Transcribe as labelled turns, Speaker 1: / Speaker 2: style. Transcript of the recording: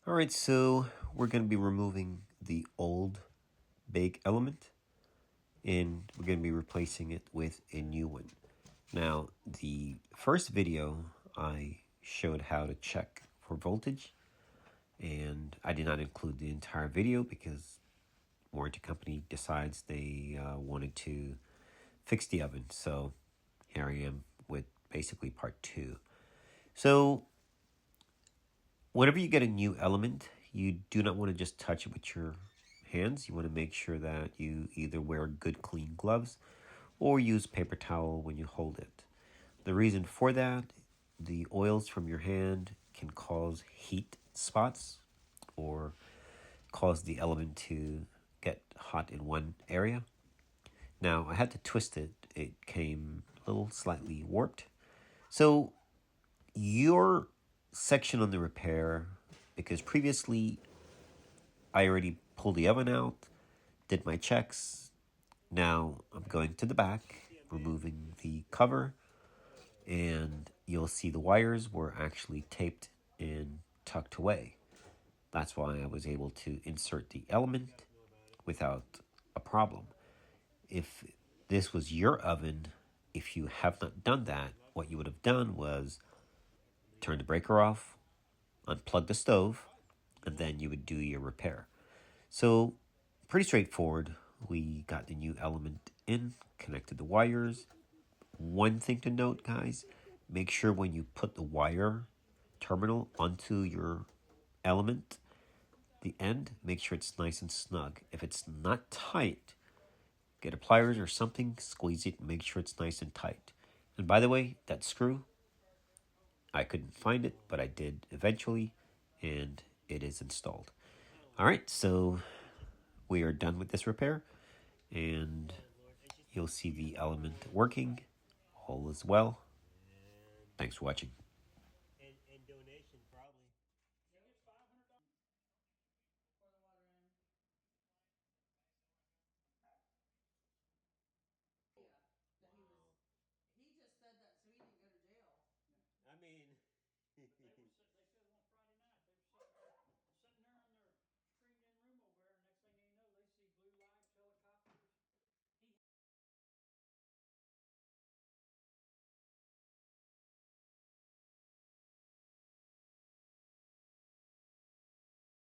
Speaker 1: All right, so we're going to be removing the old bake element and we're going to be replacing it with a new one. Now, the first video I showed how to check for voltage, and I did not include the entire video because warranty company decides they wanted to fix the oven. So here I am with basically part two. So whenever you get a new element, you do not want to just touch it with your hands. You want to make sure that you either wear good clean gloves or use paper towel when you hold it. The reason for that, the oils from your hand can cause heat spots or cause the element to get hot in one area. Now, I had to twist it. It came a little slightly warped. So your section on the repair, because previously I already pulled the oven out, did my checks. Now I'm going to the back, removing the cover, and you'll see the wires were actually taped and tucked away. That's why I was able to insert the element without a problem. If this was your oven, if you have not done that, what you would have done was turn the breaker off, unplug the stove, and then you would do your repair. So, pretty straightforward. We got the new element in, connected the wires. One thing to note, guys, make sure when you put the wire terminal onto your element, the end, make sure it's nice and snug. If it's not tight, get a pliers or something, squeeze it, make sure it's nice and tight. And by the way, that screw, I couldn't find it, but I did eventually, and it is installed. All right, so we are done with this repair, and you'll see the element working. All is well. Thanks for watching. I mean,